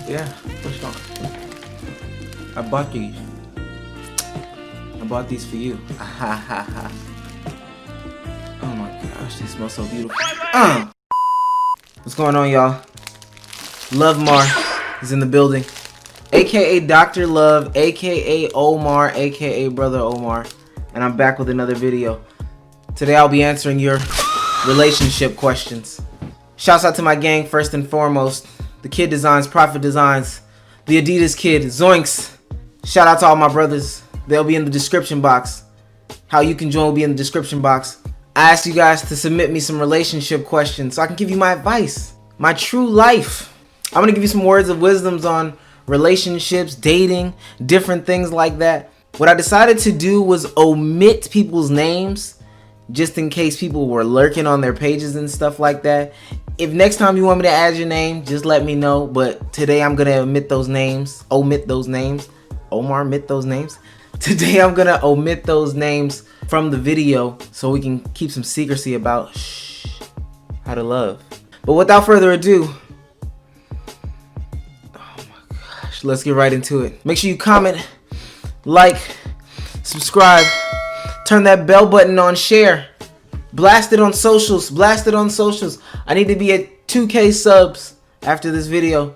Yeah, push on. I bought these. I bought these for you. Oh my gosh, they smell so beautiful. What's going on, y'all? LoveMar is in the building, aka Dr. Love, aka Omar, aka Brother Omar, and I'm back with another video. Today I'll be answering your relationship questions. Shouts out to my gang first and foremost. The Kid Designs, Prophet Designs, the Adidas Kid, Zoinks. Shout out to all my brothers. They'll be in the description box. How you can join will be in the description box. I asked you guys to submit me some relationship questions so I can give you my advice, my true life. I'm gonna give you some words of wisdoms on relationships, dating, different things like that. What I decided to do was omit people's names just in case people were lurking on their pages and stuff like that. If next time you want me to add your name, just let me know. But today I'm gonna omit those names. Omar, omit those names. Today I'm gonna omit those names from the video so we can keep some secrecy about how to love. But without further ado, oh my gosh, let's get right into it. Make sure you comment, like, subscribe, turn that bell button on, share, blast it on socials, blast it on socials. I need to be at 2K subs after this video.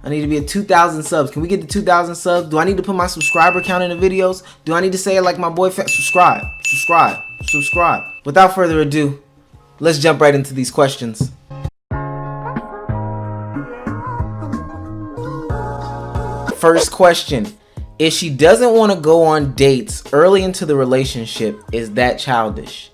I need to be at 2,000 subs. Can we get to 2,000 subs? Do I need to put my subscriber count in the videos? Do I need to say it like my boy? Subscribe, subscribe, subscribe. Without further ado, let's jump right into these questions. First question. If she doesn't want to go on dates early into the relationship, is that childish?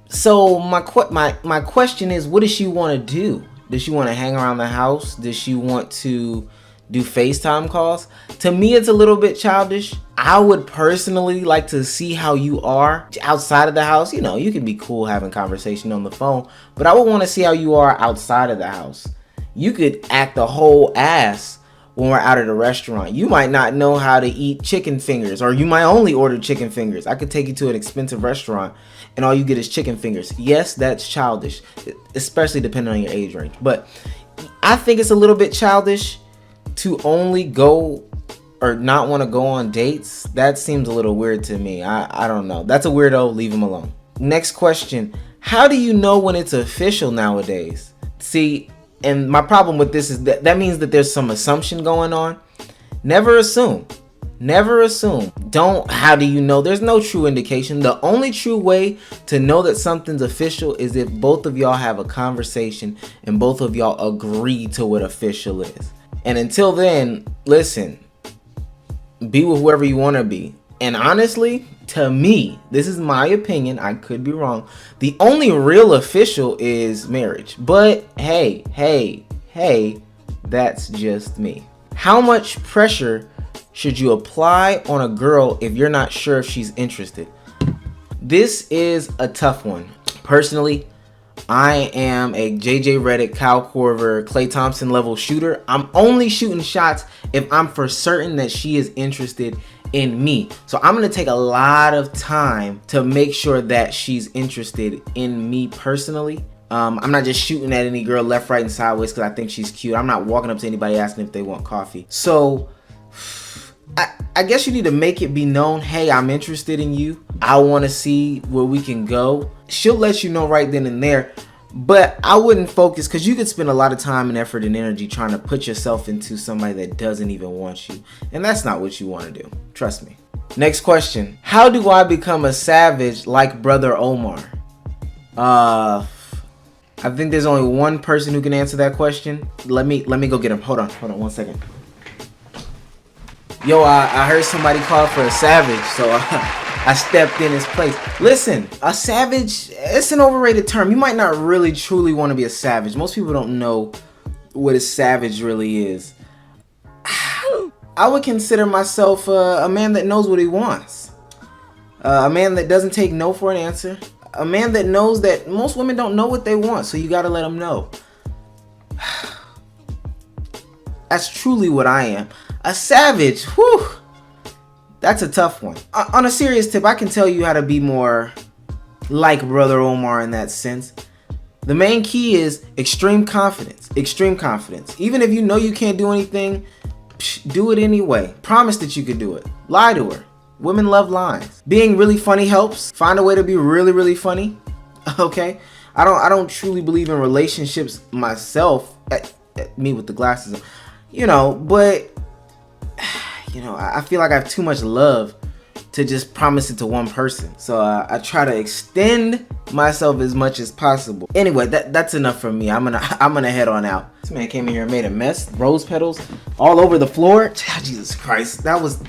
So my question is, what does she want to do? Does she want to hang around the house? Does she want to do FaceTime calls? To me, it's a little bit childish. I would personally like to see how you are outside of the house. You know, you can be cool having conversation on the phone, but I would want to see how you are outside of the house. You could act a whole ass when we're out at a restaurant. You might not know how to eat chicken fingers, or you might only order chicken fingers. I could take you to an expensive restaurant and all you get is chicken fingers. Yes, that's childish, especially depending on your age range. But I think it's a little bit childish to only go or not want to go on dates. That seems a little weird to me. I don't know. That's a weirdo. Leave him alone. Next question. How do you know when it's official nowadays? See, and my problem with this is that means that there's some assumption going on. Never assume. Never assume. How do you know? There's no true indication. The only true way to know that something's official is if both of y'all have a conversation and both of y'all agree to what official is. And until then, listen, be with whoever you want to be. And honestly, to me, this is my opinion, I could be wrong, the only real official is marriage. But hey, that's just me. How much pressure should you apply on a girl if you're not sure if she's interested? This is a tough one. Personally, I am a JJ Redick, Kyle Korver, Klay Thompson level shooter. I'm only shooting shots if I'm for certain that she is interested in me. So I'm gonna take a lot of time to make sure that she's interested in me personally. I'm not just shooting at any girl left, right, and sideways because I think she's cute. I'm not walking up to anybody asking if they want coffee. So I guess you need to make it be known, hey, I'm interested in you. I want to see where we can go. She'll let you know right then and there. But I wouldn't focus, because you could spend a lot of time and effort and energy trying to put yourself into somebody that doesn't even want you. And that's not what you want to do. Trust me. Next question. How do I become a savage like Brother Omar? I think there's only one person who can answer that question. Let me go get him. Hold on 1 second. Yo, I heard somebody call for a savage, so I stepped in his place. Listen, a savage, it's an overrated term. You might not really truly want to be a savage. Most people don't know what a savage really is. I would consider myself a man that knows what he wants. A man that doesn't take no for an answer. A man that knows that most women don't know what they want, so you gotta let them know. That's truly what I am. A savage, whew, that's a tough one. On a serious tip, I can tell you how to be more like Brother Omar in that sense. The main key is extreme confidence. Extreme confidence. Even if you know you can't do anything, do it anyway. Promise that you could do it. Lie to her. Women love lies. Being really funny helps. Find a way to be really, really funny. Okay? I don't truly believe in relationships myself. Me with the glasses, but I feel like I have too much love to just promise it to one person. So I try to extend myself as much as possible. Anyway, that's enough from me. I'm gonna head on out. This man came in here and made a mess. Rose petals all over the floor. Jesus Christ, that was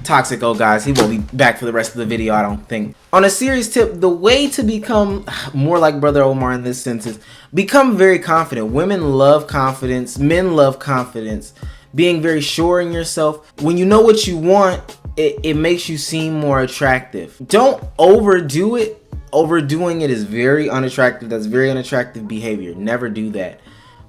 toxic. Oh guys, he won't be back for the rest of the video, I don't think. On a serious tip, the way to become more like Brother Omar in this sense is become very confident. Women love confidence. Men love confidence. Being very sure in yourself. When you know what you want, it makes you seem more attractive. Don't overdo it. Overdoing it is very unattractive. That's very unattractive behavior. Never do that.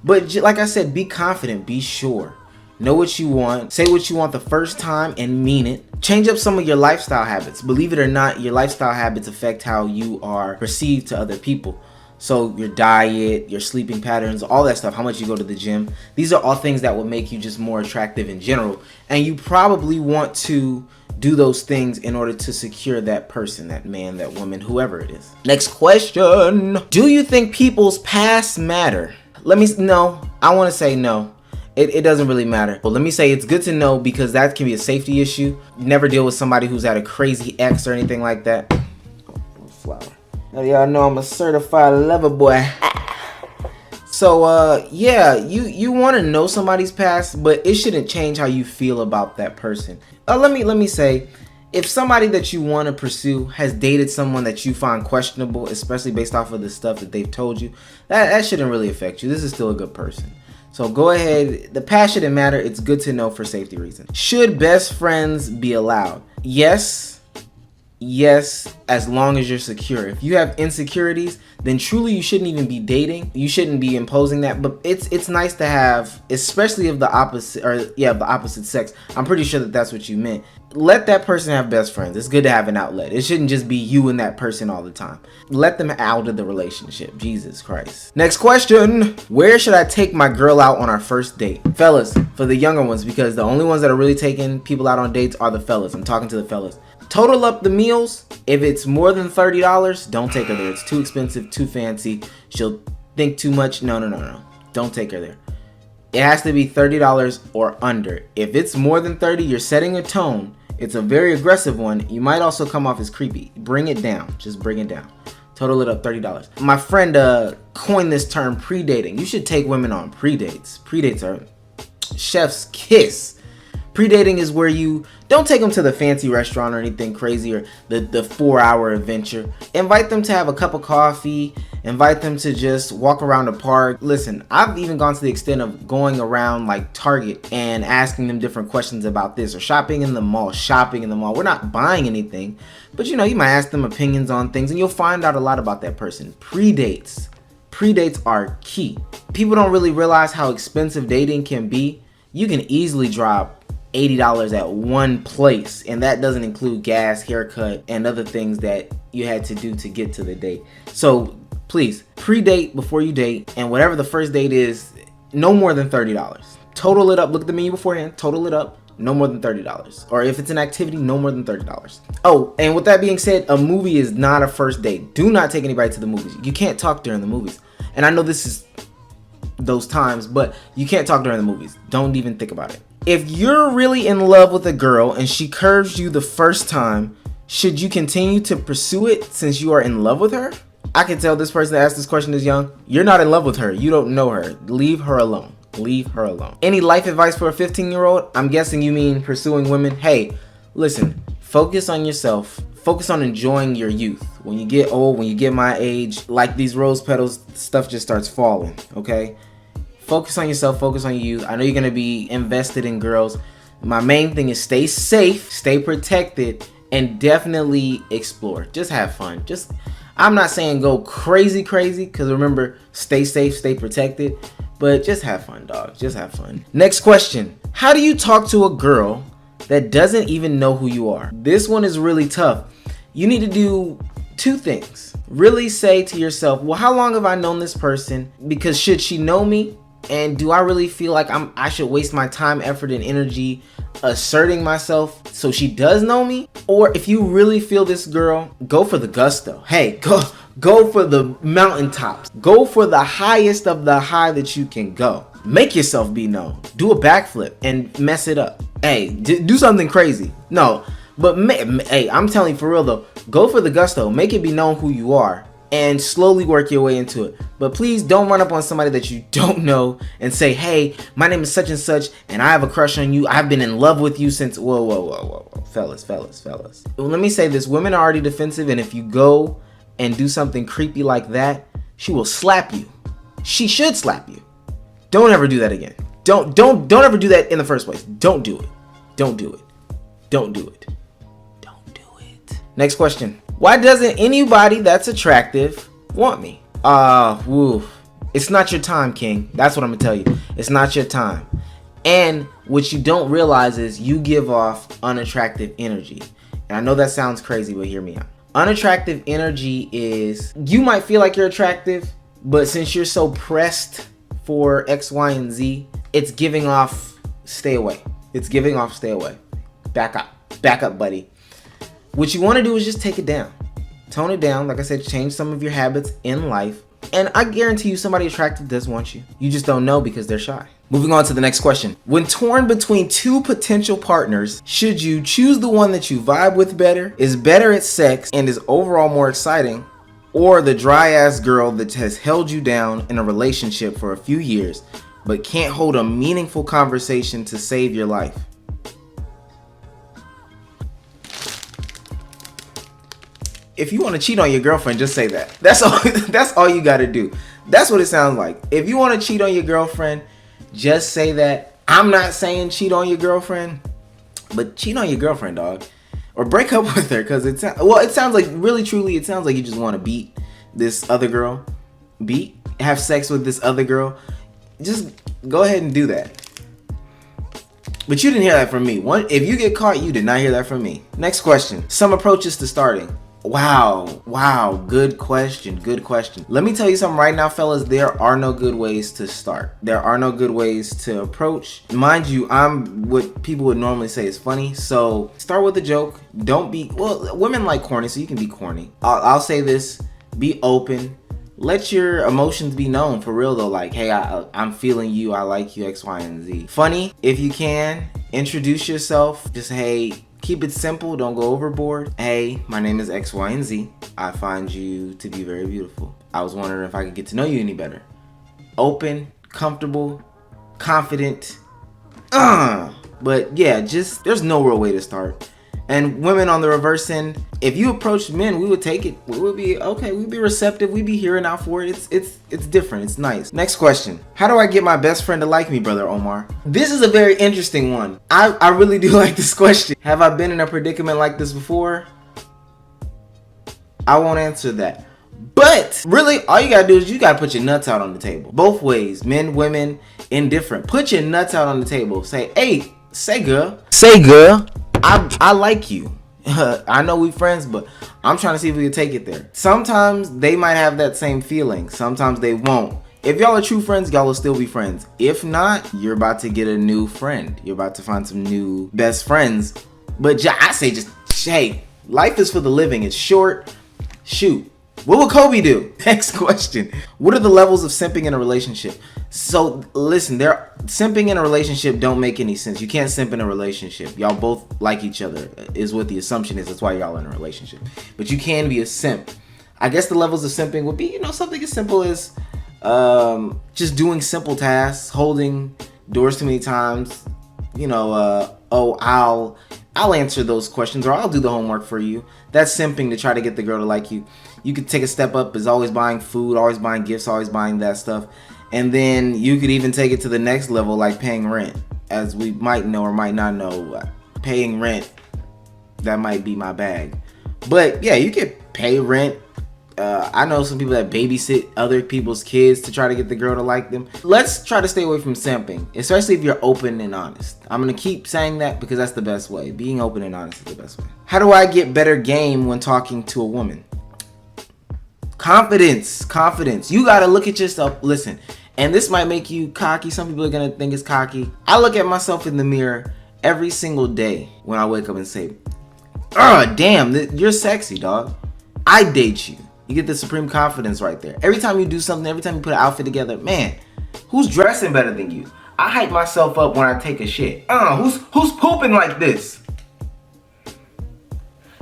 But like I said, be confident. Be sure. Know what you want. Say what you want the first time and mean it. Change up some of your lifestyle habits. Believe it or not, your lifestyle habits affect how you are perceived to other people. So your diet, your sleeping patterns, all that stuff, how much you go to the gym. These are all things that will make you just more attractive in general. And you probably want to do those things in order to secure that person, that man, that woman, whoever it is. Next question. Do you think people's past matter? No, I want to say no. It doesn't really matter. But let me say it's good to know because that can be a safety issue. Never deal with somebody who's had a crazy ex or anything like that. Flower. Now y'all know I'm a certified lover boy. So yeah, you want to know somebody's past, but it shouldn't change how you feel about that person. Let me say, if somebody that you want to pursue has dated someone that you find questionable, especially based off of the stuff that they've told you, that shouldn't really affect you. This is still a good person. So go ahead. The past shouldn't matter. It's good to know for safety reasons. Should best friends be allowed? Yes, as long as you're secure. If you have insecurities, then truly you shouldn't even be dating. You shouldn't be imposing that. But it's nice to have, especially of the opposite sex. I'm pretty sure that's what you meant. Let that person have best friends. It's good to have an outlet. It shouldn't just be you and that person all the time. Let them out of the relationship. Jesus Christ. Next question. Where should I take my girl out on our first date? Fellas, for the younger ones, because the only ones that are really taking people out on dates are the fellas. I'm talking to the fellas. Total up the meals. If it's more than $30, don't take her there. It's too expensive, too fancy. She'll think too much. No. Don't take her there. It has to be $30 or under. If it's more than 30, you're setting a tone. It's a very aggressive one. You might also come off as creepy. Bring it down. Just bring it down. Total it up $30. My friend coined this term pre-dating. You should take women on pre-dates. Pre-dates are chef's kiss. Pre-dating is where you don't take them to the fancy restaurant or anything crazy or the 4-hour adventure. Invite them to have a cup of coffee. Invite them to just walk around the park. Listen, I've even gone to the extent of going around like Target and asking them different questions about this, or shopping in the mall. We're not buying anything, but you might ask them opinions on things and you'll find out a lot about that person. Pre-dates are key. People don't really realize how expensive dating can be. You can easily drop $80 at one place, and that doesn't include gas, haircut, and other things that you had to do to get to the date. So please pre-date before you date, and whatever the first date is, no more than $30. Total it up. Look at the menu beforehand. Total it up. No more than $30. Or if it's an activity, no more than $30. Oh, and with that being said, a movie is not a first date. Do not take anybody to the movies. You can't talk during the movies. And I know this is those times, but you can't talk during the movies. Don't even think about it. If you're really in love with a girl and she curves you the first time, should you continue to pursue it since you are in love with her? I can tell this person that asked this question is young. You're not in love with her. You don't know her. Leave her alone. Leave her alone. Any life advice for a 15-year-old? I'm guessing you mean pursuing women. Hey, listen, focus on yourself. Focus on enjoying your youth. When you get old, when you get my age, like these rose petals, stuff just starts falling, okay? Focus on yourself, focus on your youth. I know you're gonna be invested in girls. My main thing is stay safe, stay protected, and definitely explore. Just have fun. I'm not saying go crazy, because remember, stay safe, stay protected, but just have fun, dog. Just have fun. Next question. How do you talk to a girl that doesn't even know who you are? This one is really tough. You need to do Two things. Really say to yourself, well, how long have I known this person? Because should she know me? And do I really feel like I should waste my time, effort, and energy asserting myself so she does know me? Or if you really feel this girl, go for the gusto. Hey, go for the mountaintops. Go for the highest of the high that you can go. Make yourself be known. Do a backflip and mess it up. Hey, do something crazy. No, but hey, I'm telling you for real though, go for the gusto. Make it be known who you are. And slowly work your way into it. But please don't run up on somebody that you don't know and say, hey, my name is such and such and I have a crush on you. I've been in love with you since. Whoa. Fellas. Well, let me say this. Women are already defensive, and if you go and do something creepy like that, she will slap you. She should slap you. Don't ever do that again. Don't ever do that in the first place. Don't do it. Don't do it. Don't do it. Don't do it. Next question. Why doesn't anybody that's attractive want me? It's not your time, King. That's what I'm gonna tell you. It's not your time. And what you don't realize is you give off unattractive energy. And I know that sounds crazy, but hear me out. Unattractive energy is, you might feel like you're attractive, but since you're so pressed for X, Y, and Z, it's giving off stay away. It's giving off stay away. Back up, buddy. What you want to do is just take it down. Tone it down. Like I said, change some of your habits in life. And I guarantee you somebody attractive does want you. You just don't know because they're shy. Moving on to the next question. When torn between two potential partners, should you choose the one that you vibe with better, is better at sex, and is overall more exciting, or the dry ass girl that has held you down in a relationship for a few years but can't hold a meaningful conversation to save your life? If you want to cheat on your girlfriend, just say that. That's all you got to do. That's what it sounds like. If you want to cheat on your girlfriend, just say that. I'm not saying cheat on your girlfriend, but cheat on your girlfriend, dog. Or break up with her, because it sounds like, really truly, it sounds like you just want to beat this other girl. Have sex with this other girl. Just go ahead and do that. But you didn't hear that from me. If you get caught, you did not hear that from me. Next question. Some approaches to starting. Wow, good question. Let me tell you something right now, fellas. There are no good ways to start. There are no good ways to approach. Mind you, I'm what people would normally say is funny. So start with a joke. Don't be, women like corny, so you can be corny. I'll say this, be open. Let your emotions be known for real though. Like, hey, I'm feeling you. I like you, X, Y, and Z. Funny, if you can. Introduce yourself. Just, hey, keep it simple. Don't go overboard. Hey, my name is X, Y, and Z. I find you to be very beautiful. I was wondering if I could get to know you any better. Open, comfortable, confident. But yeah, just, there's no real way to start. And women on the reverse end, if you approach men, we would take it. We would be okay. We'd be receptive. We'd be hearing out for it. It's different. It's nice. Next question. How do I get my best friend to like me, brother Omar? This is a very interesting one. I really do like this question. Have I been in a predicament like this before? I won't answer that. But really, all you gotta do is you gotta put your nuts out on the table. Both ways, men, women, indifferent. Put your nuts out on the table. Say, hey, say girl. I like you. I know we friends, but I'm trying to see if we can take it there. Sometimes they might have that same feeling. Sometimes they won't. If y'all are true friends, y'all will still be friends. If not, you're about to get a new friend. You're about to find some new best friends. But I say just, hey, life is for the living. It's short. Shoot. What would Kobe do? Next question. What are the levels of simping in a relationship? So listen, simping in a relationship don't make any sense. You can't simp in a relationship. Y'all both like each other is what the assumption is. That's why y'all in a relationship. But you can be a simp. I guess the levels of simping would be, something as simple as just doing simple tasks, holding doors too many times. I'll answer those questions, or I'll do the homework for you. That's simping, to try to get the girl to like you. You could take a step up, is always buying food, always buying gifts, always buying that stuff. And then you could even take it to the next level, like paying rent. As we might know or might not know, paying rent, that might be my bag. But yeah, you could pay rent. I know some people that babysit other people's kids to try to get the girl to like them. Let's try to stay away from simping, especially if you're open and honest. I'm going to keep saying that because that's the best way. Being open and honest is the best way. How do I get better game when talking to a woman? Confidence. You gotta look at yourself. Listen, and this might make you cocky. Some people are gonna think it's cocky. I look at myself in the mirror every single day when I wake up and say, "Oh, damn, you're sexy, dog. I date you." You get the supreme confidence right there. Every time you do something, every time you put an outfit together, man, who's dressing better than you? I hype myself up when I take a shit. Who's pooping like this?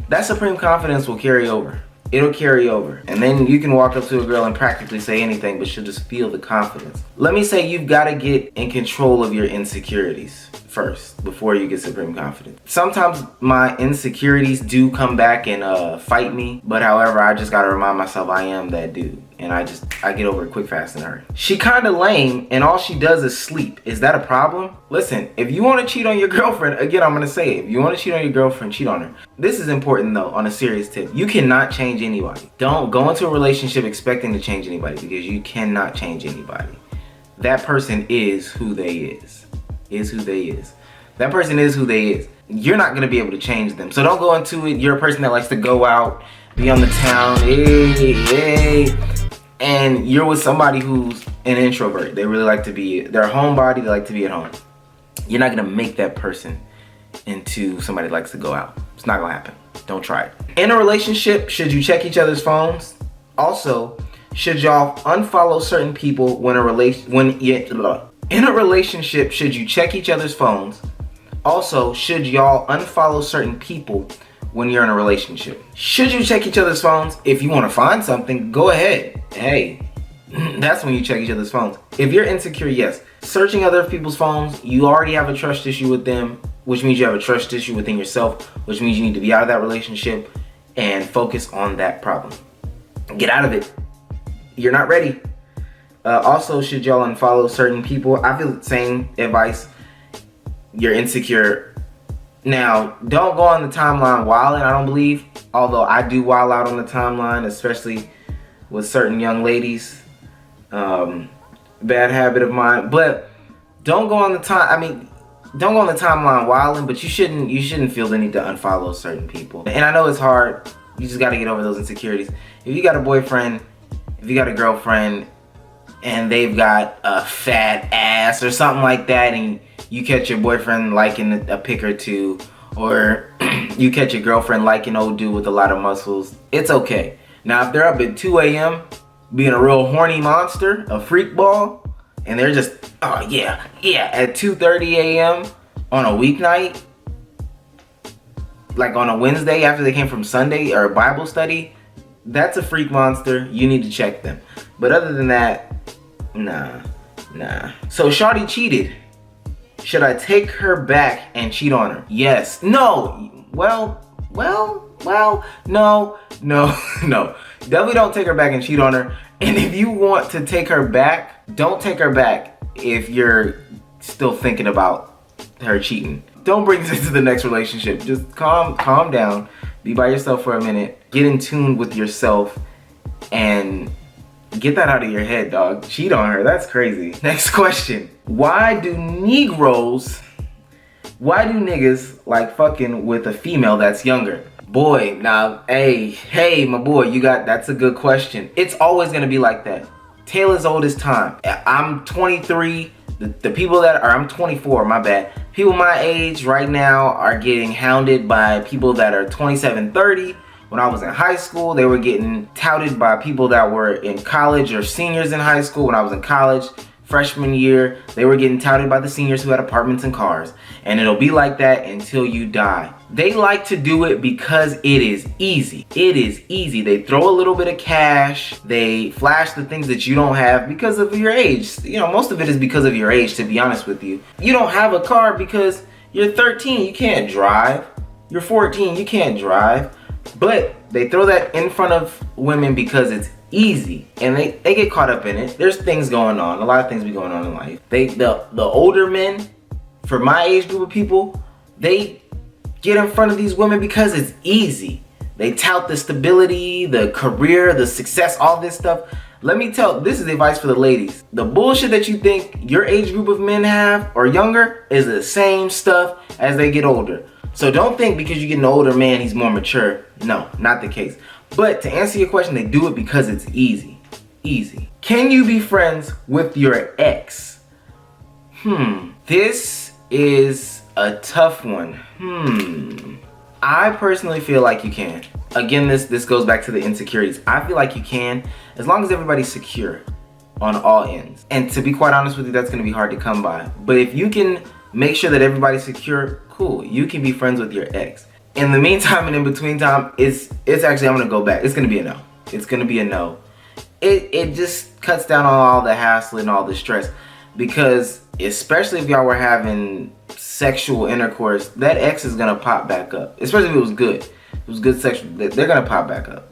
That supreme confidence will carry over. It'll carry over. And then you can walk up to a girl and practically say anything, but she'll just feel the confidence. Let me say, you've got to get in control of your insecurities first before you get supreme confidence. Sometimes my insecurities do come back and fight me, but however, I just got to remind myself I am that dude. And I get over it quick, fast, and hurry. She kind of lame and all she does is sleep. Is that a problem? Listen, if you want to cheat on your girlfriend, again, I'm going to say it. If you want to cheat on your girlfriend, cheat on her. This is important though, on a serious tip. You cannot change anybody. Don't go into a relationship expecting to change anybody, because you cannot change anybody. That person is who they is. That person is who they is. You're not going to be able to change them. So don't go into it. You're a person that likes to go out, be on the town, hey, and you're with somebody who's an introvert. They really like to be, they're a homebody, they like to be at home. You're not gonna make that person into somebody that likes to go out. It's not gonna happen. Don't try it. In a relationship, should you check each other's phones? Also, should y'all unfollow certain people in a relationship, should you check each other's phones? Also, should y'all unfollow certain people when you're in a relationship? Should you check each other's phones? If you want to find something, go ahead. Hey, that's when you check each other's phones. If you're insecure, yes. Searching other people's phones, you already have a trust issue with them, which means you have a trust issue within yourself, which means you need to be out of that relationship and focus on that problem. Get out of it. You're not ready. Also, should y'all unfollow certain people? I feel the same advice. You're insecure. Now, don't go on the timeline wilding, I don't believe. Although I do wild out on the timeline, especially with certain young ladies. Bad habit of mine. But don't go on the don't go on the timeline wilding, but you shouldn't feel the need to unfollow certain people. And I know it's hard. You just gotta get over those insecurities. If you got a boyfriend, if you got a girlfriend, and they've got a fat ass or something like that, and you catch your boyfriend liking a pic or two, or you catch your girlfriend liking old dude with a lot of muscles, it's okay. Now, if they're up at 2 a.m. being a real horny monster, a freak ball, and they're just, oh yeah, at 2:30 a.m. on a weeknight, like on a Wednesday after they came from Sunday or Bible study, that's a freak monster. You need to check them. But other than that, nah. So Shawty cheated. Should I take her back and cheat on her? Yes. No. Well, no. Definitely don't take her back and cheat on her. And if you want to take her back, don't take her back if you're still thinking about her cheating. Don't bring this into the next relationship. Just calm down. Be by yourself for a minute. Get in tune with yourself and get that out of your head, dog. Cheat on her. That's crazy. Next question. Why do niggas like fucking with a female that's younger? Boy, now, hey, my boy, that's a good question. It's always gonna be like that. Tale as old as time. I'm 23. The people I'm 24, my bad. People my age right now are getting hounded by people that are 27, 30. When I was in high school, they were getting touted by people that were in college or seniors in high school. When I was in college, freshman year, they were getting touted by the seniors who had apartments and cars. And it'll be like that until you die. They like to do it because it is easy. It is easy. They throw a little bit of cash. They flash the things that you don't have because of your age. You know, most of it is because of your age, to be honest with you. You don't have a car because you're 13, you can't drive. You're 14, you can't drive. But they throw that in front of women because it's easy, and they get caught up in it. There's things going on. A lot of things be going on in life. The older men, for my age group of people, they get in front of these women because it's easy. They tout the stability, the career, the success, all this stuff. Let me tell, this is advice for the ladies. The bullshit that you think your age group of men have or younger is the same stuff as they get older. So don't think because you get an older man, he's more mature. No, not the case. But to answer your question, they do it because it's easy. Easy. Can you be friends with your ex? This is a tough one. I personally feel like you can. Again, this goes back to the insecurities. I feel like you can, as long as everybody's secure on all ends. And to be quite honest with you, that's gonna be hard to come by. But if you can make sure that everybody's secure, cool, you can be friends with your ex. In the meantime and in between time, it's actually, I'm gonna go back. It's gonna be a no. It's gonna be a no. It just cuts down on all the hassle and all the stress, because especially if y'all were having sexual intercourse, that ex is gonna pop back up. Especially if it was good. If it was good sexual, they're gonna pop back up.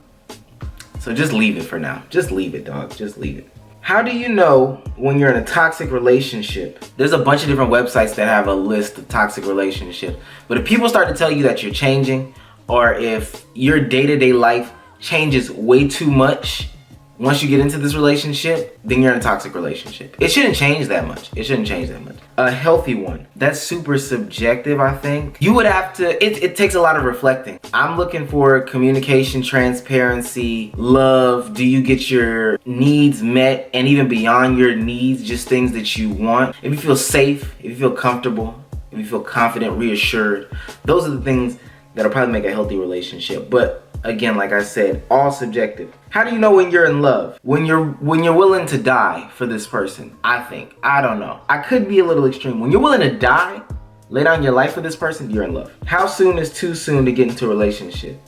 So just leave it for now. Just leave it, dog. Just leave it. How do you know when you're in a toxic relationship? There's a bunch of different websites that have a list of toxic relationships. But if people start to tell you that you're changing, or if your day-to-day life changes way too much once you get into this relationship, then you're in a toxic relationship. It shouldn't change that much. It shouldn't change that much. A healthy one, that's super subjective, I think. You would have to, it takes a lot of reflecting. I'm looking for communication, transparency, love. Do you get your needs met? And even beyond your needs, just things that you want. If you feel safe, if you feel comfortable, if you feel confident, reassured, those are the things that'll probably make a healthy relationship. But again, like I said, all subjective. How do you know when you're in love? When you're willing to die for this person, I think. I don't know. I could be a little extreme. When you're willing to die, lay down your life for this person, you're in love. How soon is too soon to get into a relationship?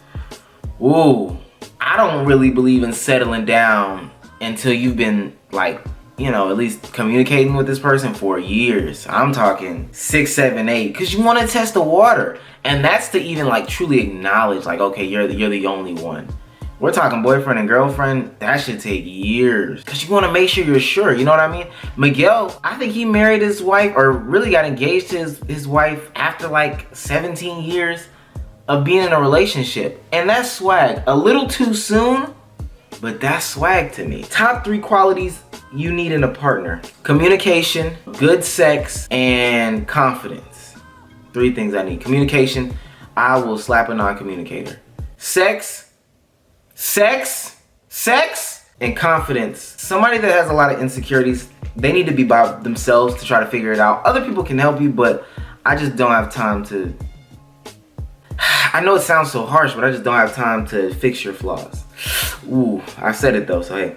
Ooh, I don't really believe in settling down until you've been, like, you know, at least communicating with this person for years. I'm talking 6, 7, 8, because you want to test the water. And that's to even, like, truly acknowledge, like, okay, you're the only one. We're talking boyfriend and girlfriend, that should take years. Because you want to make sure you're sure, you know what I mean? Miguel, I think he married his wife, or really got engaged to his wife after like 17 years of being in a relationship. And that's swag. A little too soon, but that's swag to me. Top 3 qualities you need in a partner: communication, good sex, and confidence. 3 things I need. Communication, I will slap a non-communicator. Sex, and confidence. Somebody that has a lot of insecurities, they need to be by themselves to try to figure it out. Other people can help you, but I just don't have time to. I know it sounds so harsh, but I just don't have time to fix your flaws. Ooh, I said it though, so hey.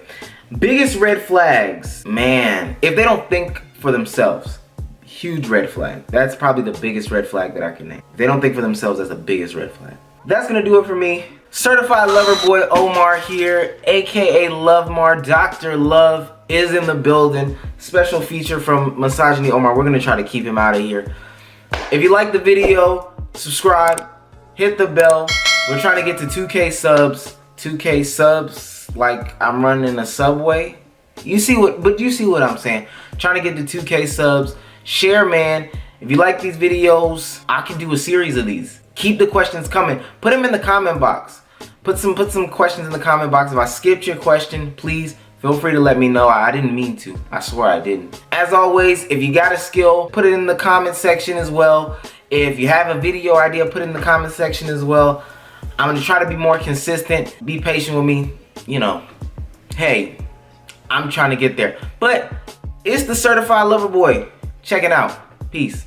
Biggest red flags, man, if they don't think for themselves, huge red flag. That's probably the biggest red flag that I can name. If they don't think for themselves, that's the biggest red flag. That's gonna do it for me. Certified Lover Boy Omar here, aka LoveMar. Dr. Love is in the building. Special feature from Misogyny Omar. We're gonna try to keep him out of here. If you like the video, subscribe, hit the bell. We're trying to get to 2K subs. 2K subs, like I'm running a Subway. You see what I'm saying? Trying to get to 2K subs. Share, man. If you like these videos, I can do a series of these. Keep the questions coming. Put them in the comment box. Put some questions in the comment box. If I skipped your question, please feel free to let me know. I didn't mean to. I swear I didn't. As always, if you got a skill, put it in the comment section as well. If you have a video idea, put it in the comment section as well. I'm gonna try to be more consistent. Be patient with me. You know, hey, I'm trying to get there. But it's the Certified Lover Boy. Check it out. Peace.